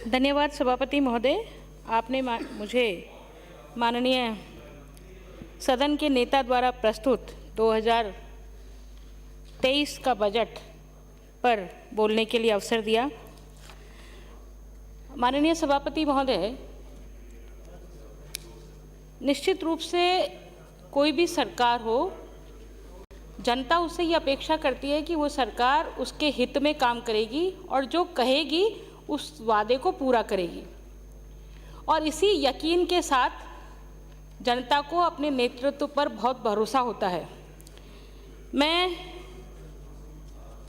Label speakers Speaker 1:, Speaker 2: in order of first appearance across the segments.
Speaker 1: धन्यवाद सभापति महोदय। आपने मुझे माननीय सदन के नेता द्वारा प्रस्तुत 2023 का बजट पर बोलने के लिए अवसर दिया। माननीय सभापति महोदय, निश्चित रूप से कोई भी सरकार हो, जनता उससे ये अपेक्षा करती है कि वो सरकार उसके हित में काम करेगी और जो कहेगी उस वादे को पूरा करेगी, और इसी यकीन के साथ जनता को अपने नेतृत्व पर बहुत भरोसा होता है। मैं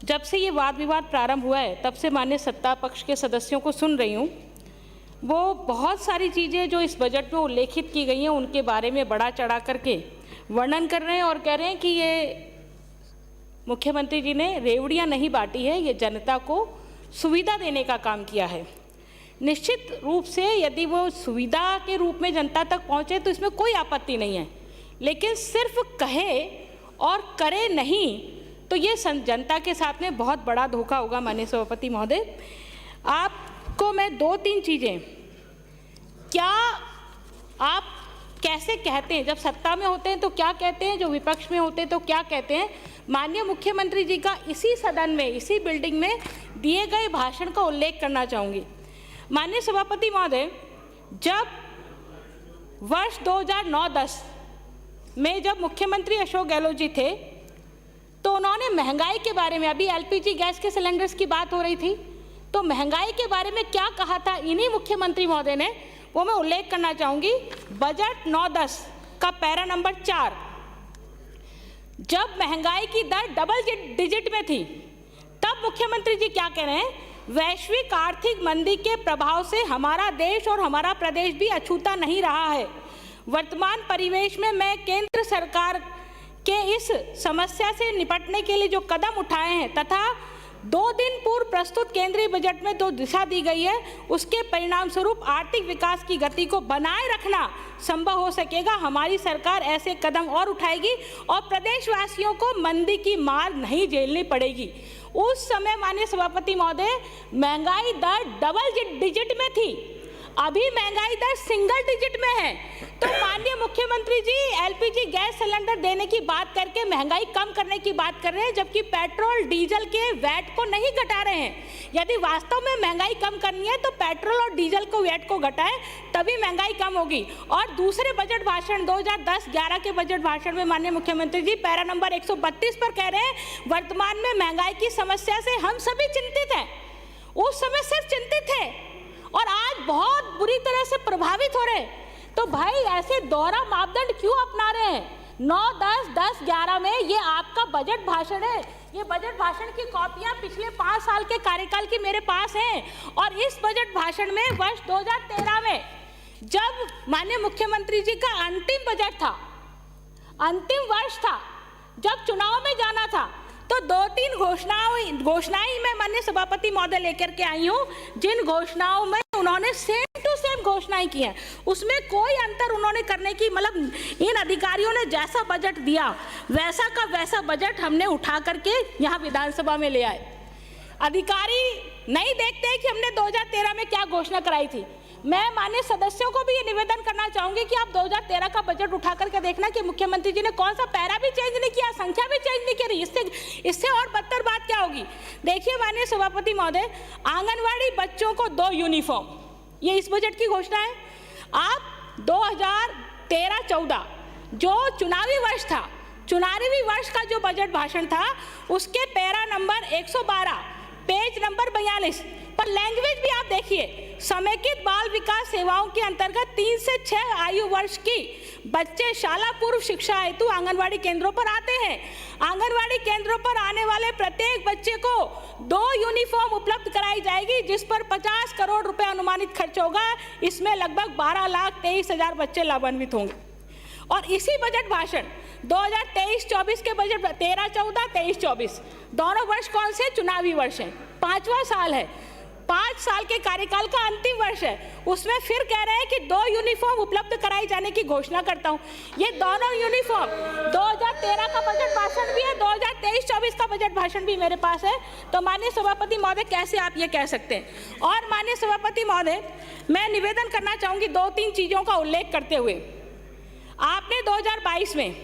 Speaker 1: जब से ये वाद विवाद प्रारंभ हुआ है तब से माननीय सत्ता पक्ष के सदस्यों को सुन रही हूँ। वो बहुत सारी चीज़ें जो इस बजट में उल्लेखित की गई हैं उनके बारे में बढ़ा चढ़ा करके वर्णन कर रहे हैं और कह रहे हैं कि ये मुख्यमंत्री जी ने रेवड़ियाँ नहीं बांटी है, ये जनता को सुविधा देने का काम किया है। निश्चित रूप से यदि वो सुविधा के रूप में जनता तक पहुँचे तो इसमें कोई आपत्ति नहीं है, लेकिन सिर्फ कहे और करे नहीं तो ये जनता के साथ में बहुत बड़ा धोखा होगा। माननीय सभापति महोदय, आपको मैं 2-3 चीज़ें, क्या आप कैसे कहते हैं, जब सत्ता में होते हैं तो क्या कहते हैं, जो विपक्ष में होते हैं तो क्या कहते हैं, माननीय मुख्यमंत्री जी का इसी सदन में, इसी बिल्डिंग में दिए गए भाषण का उल्लेख करना चाहूँगी। माननीय सभापति महोदय, जब वर्ष 2009-10 में जब मुख्यमंत्री अशोक गहलोत जी थे तो उन्होंने महंगाई के बारे में, अभी एलपीजी गैस के सिलेंडर्स की बात हो रही थी, तो महंगाई के बारे में क्या कहा था इन्हीं मुख्यमंत्री महोदय ने, वो मैं उल्लेख करना चाहूँगी। बजट 9-10 का पैरा नंबर 4, जब महंगाई की दर डबल डिजिट में थी तब मुख्यमंत्री जी क्या कह रहे हैं, वैश्विक आर्थिक मंदी के प्रभाव से हमारा देश और हमारा प्रदेश भी अछूता नहीं रहा है। वर्तमान परिवेश में मैं केंद्र सरकार के इस समस्या से निपटने के लिए जो कदम उठाए हैं तथा 2 दिन पूर्व प्रस्तुत केंद्रीय बजट में जो दिशा दी गई है उसके परिणाम स्वरूप आर्थिक विकास की गति को बनाए रखना संभव हो सकेगा। हमारी सरकार ऐसे कदम और उठाएगी और प्रदेशवासियों को मंदी की मार नहीं झेलनी पड़ेगी। उस समय माननीय सभापति महोदय महंगाई दर डबल डिजिट में थी, अभी महंगाई दर सिंगल डिजिट में है। तो माननीय मुख्यमंत्री जी एलपीजी गैस सिलेंडर देने की बात करके महंगाई कम करने की बात कर रहे हैं, जबकि पेट्रोल डीजल के वैट को नहीं घटा रहे हैं। यदि वास्तव में महंगाई कम करनी है तो पेट्रोल और डीजल को वैट को घटाएं, तभी महंगाई कम होगी। और दूसरे बजट भाषण 2010-11 के बजट भाषण में माननीय मुख्यमंत्री जी पैरा नंबर 132 पर कह रहे हैं, वर्तमान में महंगाई की समस्या से हम सभी चिंतित हैं। उस समय सिर्फ चिंतित थे और आज बहुत बुरी तरह से प्रभावित हो रहे हैं। तो भाई ऐसे दोहरा मापदंड क्यों अपना रहे हैं? 9-10, 10-11 में ये आपका बजट भाषण है। ये बजट भाषण की कॉपियां पिछले 5 साल के कार्यकाल की मेरे पास हैं। और इस बजट भाषण में वर्ष 2013 में जब माननीय मुख्यमंत्री जी का अंतिम बजट था, अंतिम वर्ष था, जब चुनाव में जाना था, तो 2-3 घोषणाएं मैं माननीय सभापति महोदय लेकर के आई हूँ, जिन घोषणाओं में उन्होंने सेम टू सेम घोषणाएं की हैं। उसमें कोई अंतर उन्होंने करने की, मतलब इन अधिकारियों ने जैसा बजट दिया वैसा का वैसा बजट हमने उठा करके यहाँ विधानसभा में ले आए। अधिकारी नहीं देखते कि हमने 2013 में क्या घोषणा कराई थी। मैं माननीय सदस्यों को भी ये निवेदन करना चाहूंगी कि आप 2013 का बजट उठा करके देखना कि मुख्यमंत्री जी ने कौन सा पैरा भी चेंज नहीं किया, संख्या भी चेंज नहीं करी। इससे और बदतर बात क्या होगी? देखिए माननीय सभापति महोदय, आंगनवाड़ी बच्चों को 2 यूनिफॉर्म, ये इस बजट की घोषणा है। आप 2013-14 जो चुनावी वर्ष था, चुनावी वर्ष का जो बजट भाषण था, उसके पैरा नंबर 112 पेज नंबर 42 पर लैंग्वेज भी आप देखिए। समेकित बाल विकास सेवाओं के अंतर्गत 3 से 6 आयु वर्ष की बच्चे शाला पूर्व शिक्षा हेतु आंगनवाड़ी केंद्रों पर आते हैं। आंगनवाड़ी केंद्रों पर आने वाले प्रत्येक बच्चे को 2 यूनिफॉर्म उपलब्ध कराई जाएगी, जिस पर 50 करोड़ रुपए अनुमानित खर्च होगा। इसमें लगभग 12,23,000 बच्चे लाभान्वित होंगे। और इसी बजट भाषण 2023-24 के बजट 13-14, 23-24 दोनों वर्ष कौन से? चुनावी वर्ष हैं, 5वां साल है। 5 साल के कार्यकाल का अंतिम वर्ष है, उसमें फिर कह रहे हैं कि 2 यूनिफॉर्म उपलब्ध कराई जाने की घोषणा करता हूं। ये दोनों यूनिफॉर्म 2013 का बजट भाषण भी है, 2023-24 का बजट भाषण भी मेरे पास है। तो माननीय सभापति महोदय, कैसे आप ये कह सकते हैं? और माननीय सभापति महोदय, मैं निवेदन करना चाहूंगी 2-3 चीजों का उल्लेख करते हुए। आपने 2022 में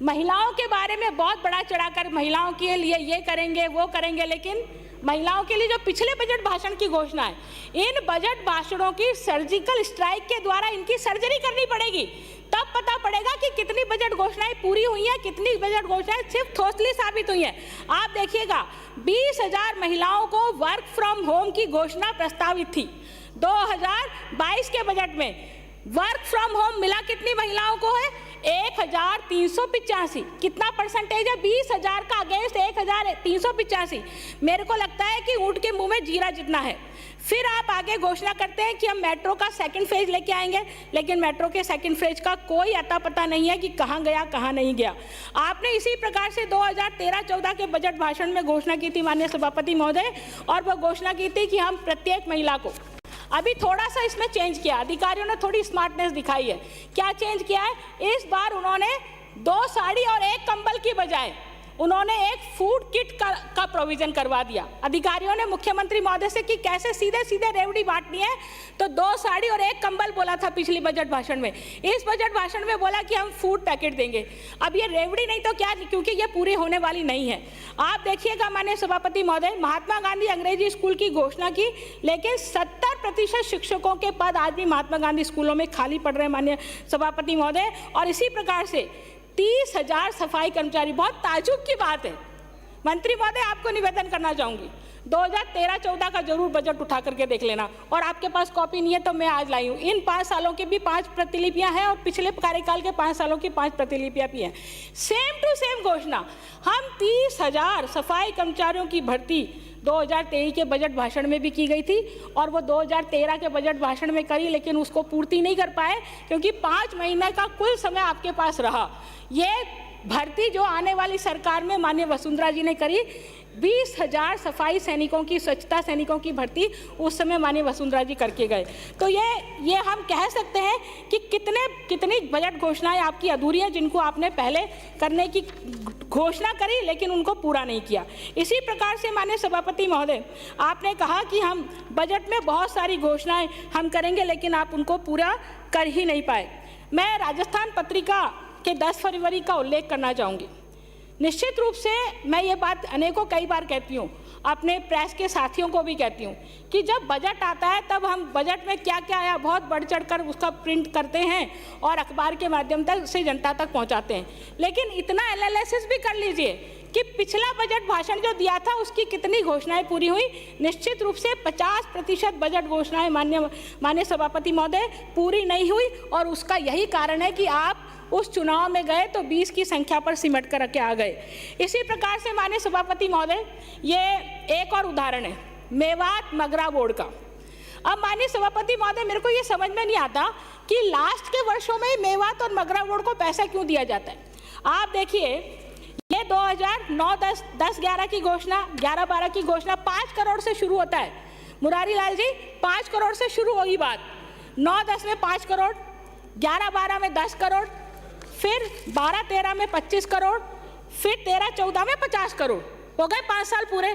Speaker 1: महिलाओं के बारे में बहुत बड़ा चढ़ाकर महिलाओं के लिए ये करेंगे वो करेंगे, लेकिन महिलाओं के लिए जो पिछले बजट भाषण की घोषणा है, इन बजट भाषणों की सर्जिकल स्ट्राइक के द्वारा इनकी सर्जरी करनी पड़ेगी, तब पता पड़ेगा कि कितनी बजट घोषणाएं पूरी हुई हैं, कितनी बजट घोषणाएं सिर्फ ठोसली साबित हुई हैं। आप देखिएगा 20,000 महिलाओं को वर्क फ्रॉम होम की घोषणा प्रस्तावित थी 2022 के बजट में। वर्क फ्रॉम होम मिला कितनी महिलाओं को है? 1,385। कितना परसेंटेज है? 20,000 का अगेंस्ट 1,385। मेरे को लगता है कि ऊंट के मुंह में जीरा जितना है। फिर आप आगे घोषणा करते हैं कि हम मेट्रो का सेकंड फेज लेके आएंगे, लेकिन मेट्रो के सेकंड फेज का कोई अता पता नहीं है कि कहां गया कहां नहीं गया। आपने इसी प्रकार से 2013-14 के बजट भाषण में घोषणा की थी माननीय सभापति महोदय, और वह घोषणा की थी कि हम प्रत्येक महिला को, अभी थोड़ा सा इसमें चेंज किया, अधिकारियों ने थोड़ी स्मार्टनेस दिखाई है। क्या चेंज किया है? इस बार उन्होंने 2 साड़ी और 1 कंबल की बजाय उन्होंने एक फूड किट का प्रोविजन करवा दिया। अधिकारियों ने मुख्यमंत्री महोदय से कि कैसे सीधे सीधे रेवड़ी बांटनी है, तो 2 साड़ी और 1 कंबल बोला था पिछली बजट भाषण में। इस बजट भाषण में बोला कि हम फूड पैकेट देंगे। अब ये रेवड़ी नहीं तो क्या, क्योंकि ये पूरी होने वाली नहीं है। आप देखिएगा माननीय सभापति महोदय, महात्मा गांधी अंग्रेजी स्कूल की घोषणा की, लेकिन 70% शिक्षकों के पद आज भी महात्मा गांधी स्कूलों में खाली पड़ रहे हैं माननीय सभापति महोदय। और इसी प्रकार से 30,000 सफाई कर्मचारी, बहुत ताजुब की बात है। मंत्री महोदय, आपको निवेदन करना चाहूंगी, 2013-14 का जरूर बजट उठा करके देख लेना, और आपके पास कॉपी नहीं है तो मैं आज लाई हूँ। इन 5 सालों के भी 5 प्रतिलिपियां हैं और पिछले कार्यकाल के 5 सालों की 5 प्रतिलिपियां भी हैं। सेम टू सेम घोषणा हम 30,000 सफाई कर्मचारियों की भर्ती 2023 के बजट भाषण में भी की गई थी, और वो 2013 के बजट भाषण में करी, लेकिन उसको पूर्ति नहीं कर पाए क्योंकि 5 महीने का कुल समय आपके पास रहा। ये भर्ती जो आने वाली सरकार में माननीय वसुंधरा जी ने करी, 20,000 सफाई सैनिकों की, स्वच्छता सैनिकों की भर्ती उस समय माननीय वसुंधरा जी करके गए। तो ये हम कह सकते हैं कि कितनी बजट घोषणाएं आपकी अधूरी हैं, जिनको आपने पहले करने की घोषणा करी लेकिन उनको पूरा नहीं किया। इसी प्रकार से माननीय सभापति महोदय, आपने कहा कि हम बजट में बहुत सारी घोषणाएं हम करेंगे, लेकिन आप उनको पूरा कर ही नहीं पाए। मैं राजस्थान पत्रिका के 10 फरवरी का उल्लेख करना चाहूँगी। निश्चित रूप से मैं ये बात अनेकों कई बार कहती हूँ, अपने प्रेस के साथियों को भी कहती हूँ कि जब बजट आता है तब हम बजट में क्या क्या आया बहुत बढ़ चढ़ कर उसका प्रिंट करते हैं और अखबार के माध्यम से जनता तक पहुँचाते हैं, लेकिन इतना एनालिसिस भी कर लीजिए कि पिछला बजट भाषण जो दिया था उसकी कितनी घोषणाएं पूरी हुई। निश्चित रूप से 50% बजट घोषणाएं माननीय सभापति महोदय पूरी नहीं हुई, और उसका यही कारण है कि आप उस चुनाव में गए तो 20 की संख्या पर सिमट कर के आ गए। इसी प्रकार से माननीय सभापति महोदय, ये एक और उदाहरण है मेवात मगरा बोर्ड का। अब माननीय सभापति महोदय, मेरे को ये समझ में नहीं आता कि लास्ट के वर्षों में मेवात और मगरा बोर्ड को पैसा क्यों दिया जाता है। आप देखिए, ये 2009, 10, 11 की घोषणा, 11-12 की घोषणा 5 करोड़ से शुरू होता है। मुरारी लाल जी, 5 करोड़ से शुरू होगी बात। 9-10 में 5 करोड़, 11-12 में 10 करोड़, फिर 12-13 में 25 करोड़, फिर 13-14 में 50 करोड़। हो गए 5 साल पूरे।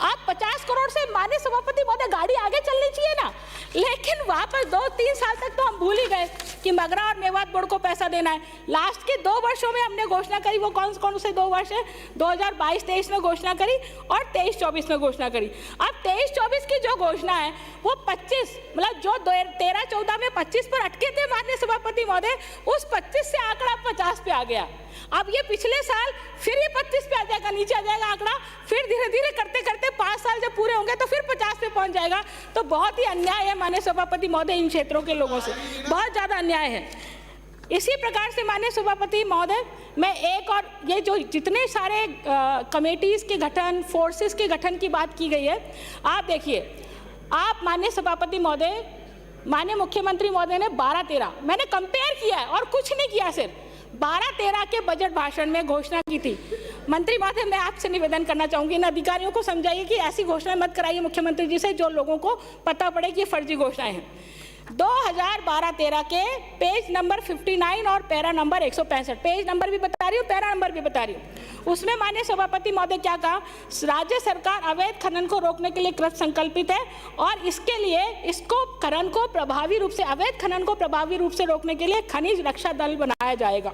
Speaker 1: आप 50 करोड़ से माननीय सभापति महोदय गाड़ी आगे चलनी चाहिए ना, लेकिन वहाँ पर 2-3 साल तक तो हम भूल ही गए कि मगरा और मेवात बोर्ड को पैसा देना है। लास्ट के 2 वर्षों में हमने घोषणा करी, वो कौन से 2 वर्ष है, 2022-23 में घोषणा करी और 23-24 में घोषणा करी। अब 23-24 की जो घोषणा है वो 25, मतलब जो 13-14 में 25 पर अटके थे माननीय सभापति महोदय, उस 25 से आंकड़ा 50 पे आ गया। अब ये पिछले साल फिर ये 25 पे आ जाएगा, नीचे आ जाएगा आंकड़ा, फिर धीरे धीरे करते करते 5 साल जब पूरे होंगे तो फिर 50 पे पहुंच जाएगा। तो बहुत ही अन्याय है माननीय सभापति महोदय, इन क्षेत्रों के लोगों से बहुत ज़्यादा अन्याय है। इसी प्रकार से माननीय सभापति महोदय, मैं एक और ये जो जितने सारे कमेटीज़ के गठन, फोर्सेस के गठन की बात की गई है, आप देखिए, आप माननीय सभापति महोदय, माननीय मुख्यमंत्री महोदय ने 12-13, मैंने कंपेयर किया है और कुछ नहीं किया, सिर्फ 12-13 के बजट भाषण में घोषणा की थी मंत्री महोदय, मैं आपसे निवेदन करना चाहूंगी, इन अधिकारियों को समझाइए कि ऐसी घोषणाएं मत कराइए मुख्यमंत्री जी से जो लोगों को पता पड़े कि ये फर्जी घोषणाएं हैं। 2012-13 के पेज नंबर 59 और पैरा नंबर 165, पेज नंबर भी बता रही हूँ, पैरा नंबर भी बता रही हूँ, उसमें माननीय सभापति महोदय क्या कहा, राज्य सरकार अवैध खनन को रोकने के लिए कृत संकल्पित है और इसके लिए इसको खनन को प्रभावी रूप से, अवैध खनन को प्रभावी रूप से रोकने के लिए खनिज रक्षा दल बनाया जाएगा।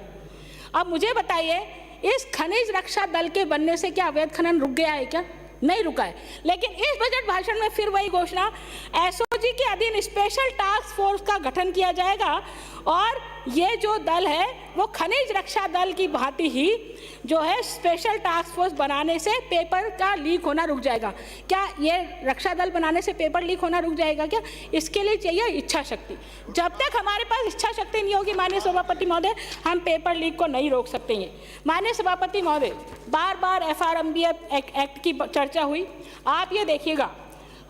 Speaker 1: अब मुझे बताइए, इस खनिज रक्षा दल के बनने से क्या अवैध खनन रुक गया है? क्या नहीं रुका है। लेकिन इस बजट भाषण में फिर वही घोषणा, एसओजी के अधीन स्पेशल टास्क फोर्स का गठन किया जाएगा और ये जो दल है वो खनिज रक्षा दल की भांति ही जो है स्पेशल टास्क फोर्स बनाने से पेपर का लीक होना रुक जाएगा। क्या ये रक्षा दल बनाने से पेपर लीक होना रुक जाएगा क्या? इसके लिए चाहिए इच्छा शक्ति। जब तक हमारे पास इच्छा शक्ति नहीं होगी माननीय सभापति महोदय, हम पेपर लीक को नहीं रोक सकते हैं। माननीय सभापति महोदय, बार बार FRMBF एक्ट की चर्चा हुई। आप ये देखिएगा,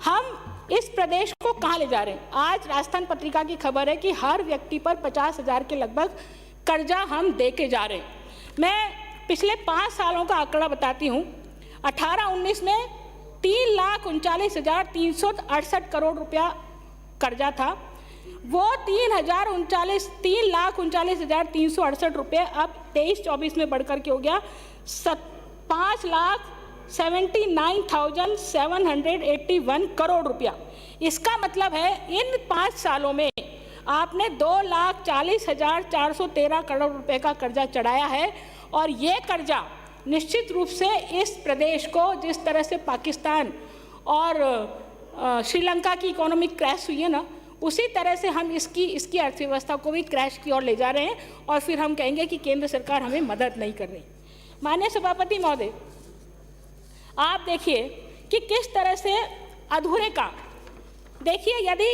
Speaker 1: हम इस प्रदेश को कहाँ ले जा रहे हैं। आज राजस्थान पत्रिका की खबर है कि हर व्यक्ति पर 50,000 के लगभग कर्जा हम दे के जा रहे हैं। मैं पिछले 5 सालों का आंकड़ा बताती हूँ। 18-19 में 3,39,368 करोड़ रुपया कर्जा था। वो 3,39,368 रुपये अब 23-24 में बढ़कर के हो गया 5,79,781 करोड़ रुपया। इसका मतलब है इन 5 सालों में आपने 2,40,413 करोड़ रुपए का कर्जा चढ़ाया है और ये कर्जा निश्चित रूप से इस प्रदेश को, जिस तरह से पाकिस्तान और श्रीलंका की इकोनॉमिक क्रैश हुई है ना, उसी तरह से हम इसकी अर्थव्यवस्था को भी क्रैश की ओर ले जा रहे हैं और फिर हम कहेंगे कि केंद्र सरकार हमें मदद नहीं कर रही। माननीय सभापति महोदय, आप देखिए कि किस तरह से अधूरे काम, देखिए यदि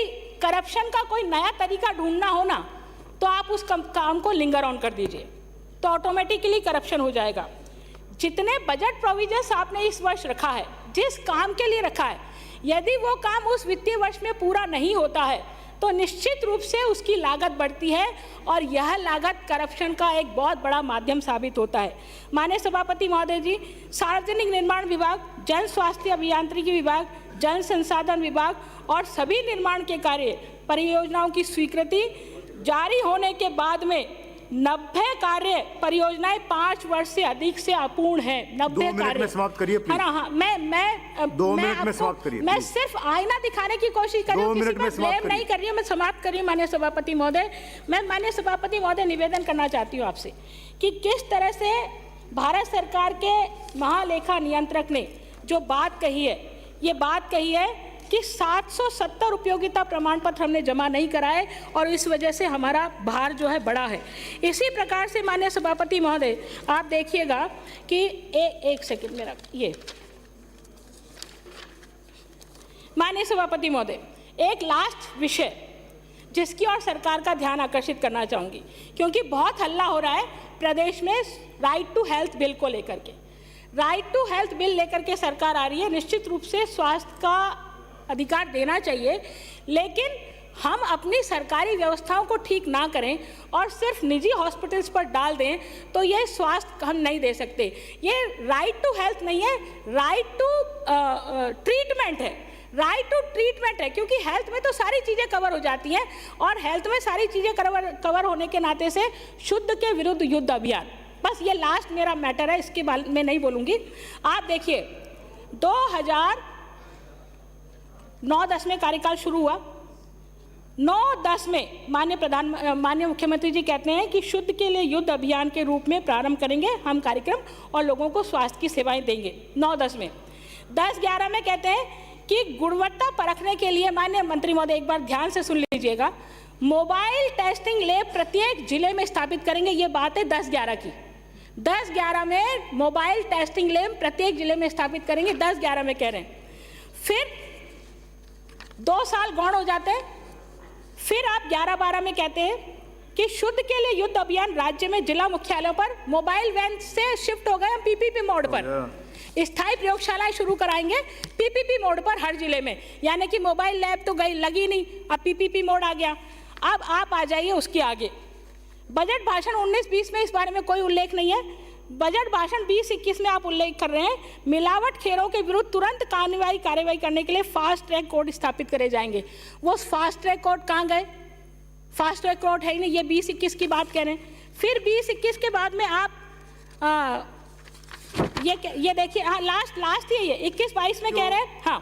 Speaker 1: करप्शन का कोई नया तरीका ढूंढना हो ना तो आप उस काम को लिंगर ऑन कर दीजिए तो ऑटोमेटिकली करप्शन हो जाएगा। जितने बजट प्रोविजंस आपने इस वर्ष रखा है, जिस काम के लिए रखा है, यदि वो काम उस वित्तीय वर्ष में पूरा नहीं होता है तो निश्चित रूप से उसकी लागत बढ़ती है और यह लागत करप्शन का एक बहुत बड़ा माध्यम साबित होता है। माननीय सभापति महोदय जी, सार्वजनिक निर्माण विभाग, जन स्वास्थ्य अभियांत्रिकी विभाग, जल संसाधन विभाग और सभी निर्माण के कार्य परियोजनाओं की स्वीकृति जारी होने के बाद में 90 कार्य परियोजनाएं 5 वर्ष से अधिक से अपूर्ण है। 90 कार्य समाप्त करिए प्लीज। हाँ, मैं 2 मिनट में समाप्त करिए। मैं सिर्फ आईना दिखाने की कोशिश कर रही हूँ, किसी को ब्लेम नहीं कर रही हूँ, मैं समाप्त करिए माननीय सभापति महोदय। मैं माननीय सभापति महोदय निवेदन करना चाहती हूँ आपसे कि किस तरह से भारत सरकार के महालेखा नियंत्रक ने जो बात कही है, ये बात कही है कि 770 उपयोगिता प्रमाण पत्र हमने जमा नहीं कराए और इस वजह से हमारा भार जो है बड़ा है। इसी प्रकार से माननीय सभापति महोदय, आप देखिएगा कि एक सेकंड मेरा ये माननीय सभापति महोदय, एक लास्ट विषय जिसकी ओर सरकार का ध्यान आकर्षित करना चाहूँगी, क्योंकि बहुत हल्ला हो रहा है प्रदेश में राइट टू हेल्थ बिल को लेकर के। राइट टू हेल्थ बिल लेकर के सरकार आ रही है। निश्चित रूप से स्वास्थ्य का अधिकार देना चाहिए, लेकिन हम अपनी सरकारी व्यवस्थाओं को ठीक ना करें और सिर्फ निजी हॉस्पिटल्स पर डाल दें तो ये स्वास्थ्य हम नहीं दे सकते। ये राइट टू हेल्थ नहीं है, राइट टू ट्रीटमेंट है। राइट टू ट्रीटमेंट है, क्योंकि हेल्थ में तो सारी चीज़ें कवर हो जाती हैं और हेल्थ में सारी चीज़ें कवर होने के नाते से शुद्ध के विरुद्ध युद्ध अभियान, बस ये लास्ट मेरा मैटर है, इसके बारे में नहीं बोलूँगी। आप देखिए 2009-10 में कार्यकाल शुरू हुआ। 9-10 में माननीय मुख्यमंत्री जी कहते हैं कि शुद्ध के लिए युद्ध अभियान के रूप में प्रारंभ करेंगे हम कार्यक्रम और लोगों को स्वास्थ्य की सेवाएं देंगे। 9-10 में 10-11 में कहते हैं कि गुणवत्ता परखने के लिए, माननीय मंत्री महोदय एक बार ध्यान से सुन लीजिएगा, मोबाइल टेस्टिंग लैब प्रत्येक जिले में स्थापित करेंगे। ये बात है 10-11 की। 10-11 में मोबाइल टेस्टिंग लैब प्रत्येक जिले में स्थापित करेंगे, 10-11 में कह रहे हैं। फिर 2 साल गौण हो जाते हैं, फिर आप 11-12 में कहते हैं कि शुद्ध के लिए युद्ध अभियान राज्य में जिला मुख्यालयों पर मोबाइल वैन से शिफ्ट हो गए हम पीपीपी मोड पर। स्थायी प्रयोगशालाएं शुरू कराएंगे पीपीपी मोड पर हर जिले में, यानी कि मोबाइल लैब तो गई लगी नहीं, अब पीपीपी मोड आ गया। अब आप आ जाइए उसके आगे, बजट भाषण 19-20 में इस बारे में कोई उल्लेख नहीं है। बजट भाषण 2021 में आप उल्लेख कर रहे हैं मिलावट खेरों के विरुद्ध तुरंत कार्रवाई करने के लिए फास्ट ट्रैक कोर्ट स्थापित करे जाएंगे। वो फास्ट ट्रैक कोर्ट कहाँ गए? फास्ट ट्रैक कोर्ट है ही नहीं, ये 2021 की बात कह रहे हैं। फिर 2021 के बाद में आप ये देखिए, हाँ लास्ट ये 21-22 में कह रहे हैं, हाँ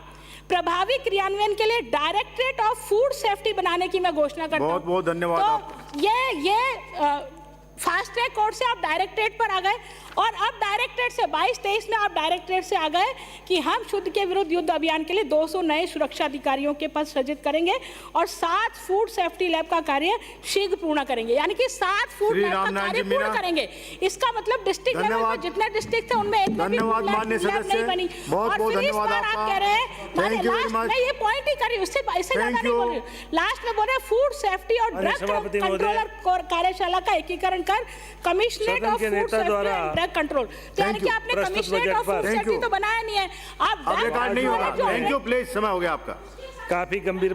Speaker 1: प्रभावी क्रियान्वयन के लिए डायरेक्टरेट ऑफ फूड सेफ्टी बनाने की मैं घोषणा करता हूं।
Speaker 2: बहुत बहुत धन्यवाद।
Speaker 1: तो ये फास्ट ट्रैक कोर्ट से आप डायरेक्टरेट पर आ गए और अब डायरेक्टरेट से 22-23 में आप डायरेक्टरेट से आ गए कि हम शुद्ध के विरुद्ध युद्ध अभियान के लिए 200 नए सुरक्षा अधिकारियों के पद सृजित करेंगे और 7 फूड सेफ्टी लैब का कार्य शीघ्र पूर्ण करेंगे, यानी कि 7 फूड लैब का कार्य पूर्ण करेंगे। इसका मतलब डिस्ट्रिक्ट लेवल पर जितने डिस्ट्रिक्ट थे उनमें एक में भी लैब नहीं बनी। और फिर इस बार आप कह रहे हैं, मैं ये पॉइंट ही कर रही हूँ, उससे ज्यादा नहीं बोल रही हूँ, लास्ट में बोल रहे फूड सेफ्टी और ड्रग कंट्रोलर कार्यशाला का एकीकरण कर commissionerate of food safety and drug control. तो यानी कि आपने कमिश्नरेट ऑफ फूड सेफ्टी तो बनाया नहीं है, आप
Speaker 2: नहीं होगा। थैंक यू प्लीज, समय हो गया आपका।
Speaker 3: काफी गंभीर